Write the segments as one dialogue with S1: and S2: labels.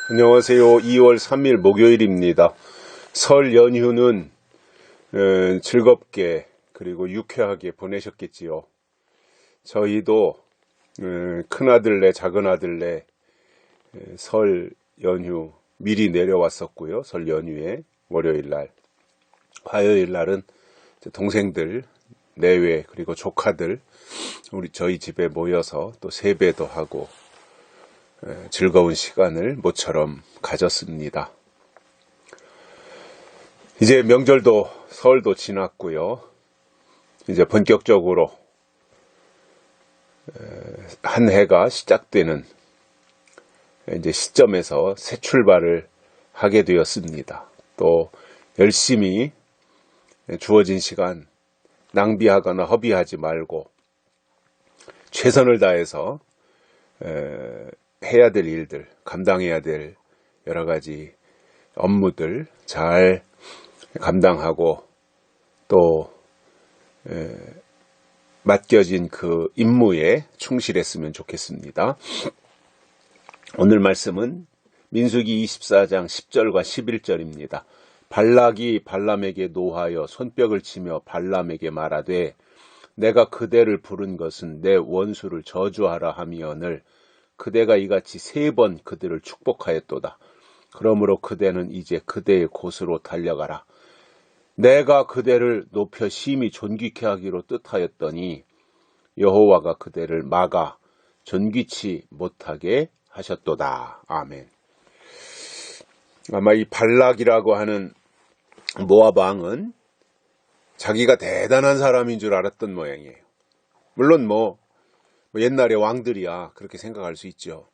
S1: 안녕하세요. 2월 3일 목요일입니다. 설 연휴는 즐겁게 그리고 유쾌하게 보내셨겠지요. 저희도 큰아들네 작은아들네 설 연휴 미리 내려왔었고요. 설 연휴에 월요일날, 화요일날은 동생들 내외 그리고 조카들 저희 집에 모여서 또 세배도 하고 즐거운 시간을 모처럼 가졌습니다. 이제 명절도 설도 지났고요. 이제 본격적으로 한 해가 시작되는 이제 시점에서 새 출발을 하게 되었습니다. 또 열심히 주어진 시간 낭비하거나 허비하지 말고 최선을 다해서 해야 될 일들, 감당해야 될 여러 가지 업무들 잘 감당하고 또 맡겨진 그 임무에 충실했으면 좋겠습니다. 오늘 말씀은 민수기 24장 10절과 11절입니다. 발락이 발람에게 노하여 손뼉을 치며 발람에게 말하되 내가 그대를 부른 것은 내 원수를 저주하라 하미언을 그대가 이같이 3번 그들을 축복하였도다. 그러므로 그대는 이제 그대의 곳으로 달려가라. 내가 그대를 높여 심히 존귀케 하기로 뜻하였더니 여호와가 그대를 막아 존귀치 못하게 하셨도다. 아멘. 아마 이 발락이라고 하는 모압 왕은 자기가 대단한 사람인 줄 알았던 모양이에요. 물론 옛날에 왕들이야 그렇게 생각할 수 있죠.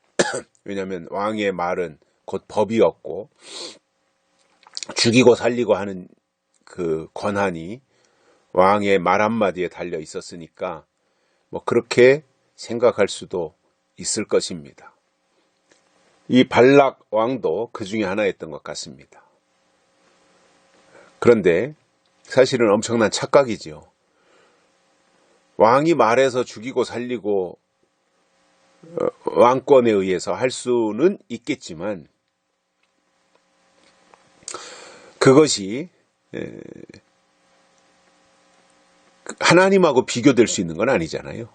S1: 왜냐하면 왕의 말은 곧 법이었고 죽이고 살리고 하는 그 권한이 왕의 말 한마디에 달려 있었으니까 그렇게 생각할 수도 있을 것입니다. 이 발락 왕도 그 중에 하나였던 것 같습니다. 그런데 사실은 엄청난 착각이죠. 왕이 말해서 죽이고 살리고 왕권에 의해서 할 수는 있겠지만 그것이 하나님하고 비교될 수 있는 건 아니잖아요.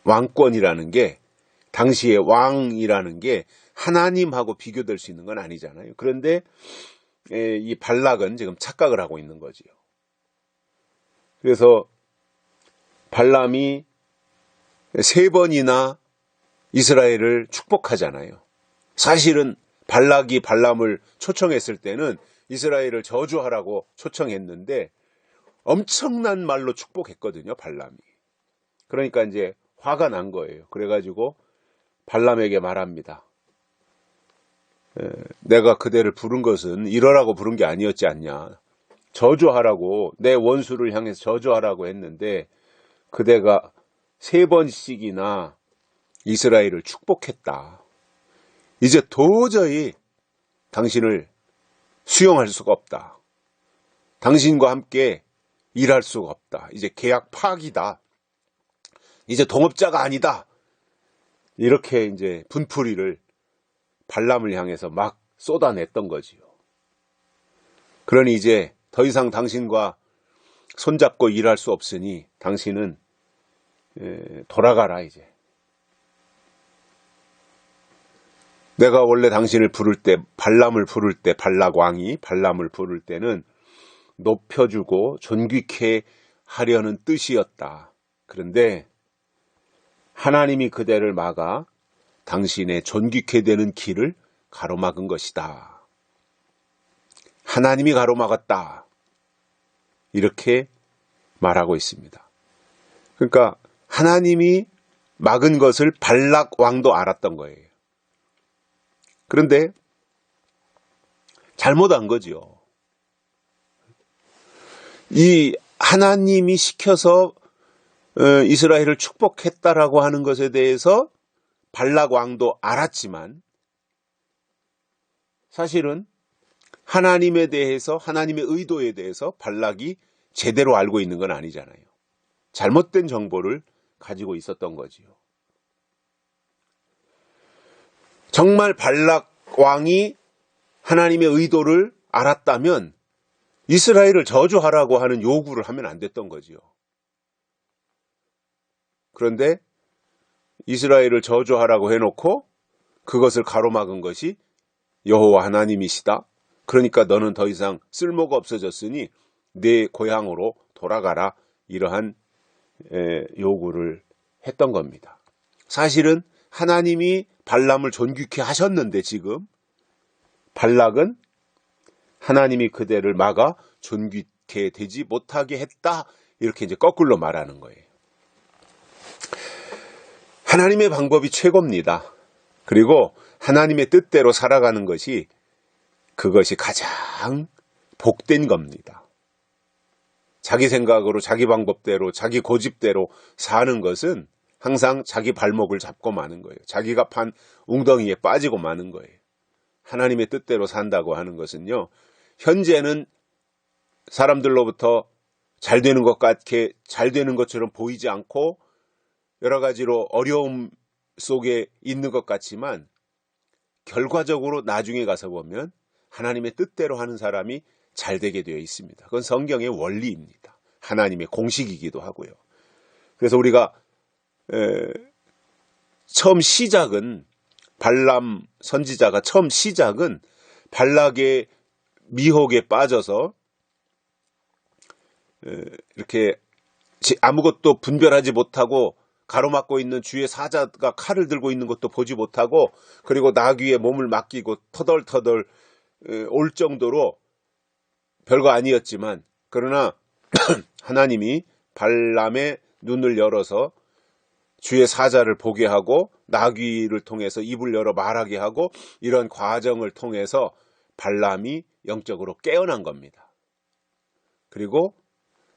S1: 왕권이라는 게 당시의 왕이라는 게 하나님하고 비교될 수 있는 건 아니잖아요. 그런데 이 발락은 지금 착각을 하고 있는 거지요. 그래서 발람이 3번이나 이스라엘을 축복하잖아요. 사실은 발락이 발람을 초청했을 때는 이스라엘을 저주하라고 초청했는데 엄청난 말로 축복했거든요, 발람이. 그러니까 이제 화가 난 거예요. 그래가지고 발람에게 말합니다. 내가 그대를 부른 것은 이러라고 부른 게 아니었지 않냐. 저주하라고, 내 원수를 향해서 저주하라고 했는데 그대가 3번씩이나 이스라엘을 축복했다. 이제 도저히 당신을 수용할 수가 없다. 당신과 함께 일할 수가 없다. 이제 계약 파기다. 이제 동업자가 아니다. 이렇게 이제 분풀이를 발람을 향해서 막 쏟아냈던 거지요. 그러니 이제 더 이상 당신과 손잡고 일할 수 없으니 당신은 돌아가라 이제. 내가 원래 당신을 부를 때, 발람을 부를 때, 발락 왕이 발람을 부를 때는 높여주고 존귀케 하려는 뜻이었다. 그런데 하나님이 그대를 막아 당신의 존귀케 되는 길을 가로막은 것이다. 하나님이 가로막았다. 이렇게 말하고 있습니다. 그러니까 하나님이 막은 것을 발락 왕도 알았던 거예요. 그런데 잘못한 거죠. 이 하나님이 시켜서 이스라엘을 축복했다라고 하는 것에 대해서 발락 왕도 알았지만 사실은 하나님에 대해서 하나님의 의도에 대해서 발락이 제대로 알고 있는 건 아니잖아요. 잘못된 정보를 가지고 있었던 거지요. 정말 발락 왕이 하나님의 의도를 알았다면 이스라엘을 저주하라고 하는 요구를 하면 안 됐던 거지요. 그런데 이스라엘을 저주하라고 해놓고 그것을 가로막은 것이 여호와 하나님이시다. 그러니까 너는 더 이상 쓸모가 없어졌으니 내 고향으로 돌아가라. 이러한 요구를 했던 겁니다. 사실은 하나님이 발람을 존귀케 하셨는데 지금 발락은 하나님이 그대를 막아 존귀케 되지 못하게 했다. 이렇게 이제 거꾸로 말하는 거예요. 하나님의 방법이 최고입니다. 그리고 하나님의 뜻대로 살아가는 것이 그것이 가장 복된 겁니다. 자기 생각으로 자기 방법대로 자기 고집대로 사는 것은 항상 자기 발목을 잡고 마는 거예요. 자기가 판 웅덩이에 빠지고 마는 거예요. 하나님의 뜻대로 산다고 하는 것은요. 현재는 사람들로부터 잘 되는 것 같게 잘 되는 것처럼 보이지 않고 여러 가지로 어려움 속에 있는 것 같지만 결과적으로 나중에 가서 보면 하나님의 뜻대로 하는 사람이 잘 되게 되어 있습니다. 그건 성경의 원리입니다. 하나님의 공식이기도 하고요. 그래서 우리가 처음 시작은 발람 선지자가 처음 시작은 발락의 미혹에 빠져서 이렇게 아무것도 분별하지 못하고 가로막고 있는 주의 사자가 칼을 들고 있는 것도 보지 못하고 그리고 나귀에 몸을 맡기고 터덜터덜 올 정도로 별거 아니었지만 그러나 하나님이 발람의 눈을 열어서 주의 사자를 보게 하고 나귀를 통해서 입을 열어 말하게 하고 이런 과정을 통해서 발람이 영적으로 깨어난 겁니다. 그리고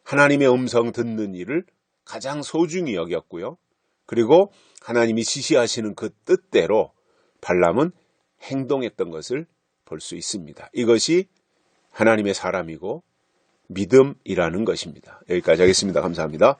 S1: 하나님의 음성 듣는 일을 가장 소중히 여겼고요. 그리고 하나님이 지시하시는 그 뜻대로 발람은 행동했던 것을 볼 수 있습니다. 이것이 하나님의 사람이고 믿음이라는 것입니다. 여기까지 하겠습니다. 감사합니다.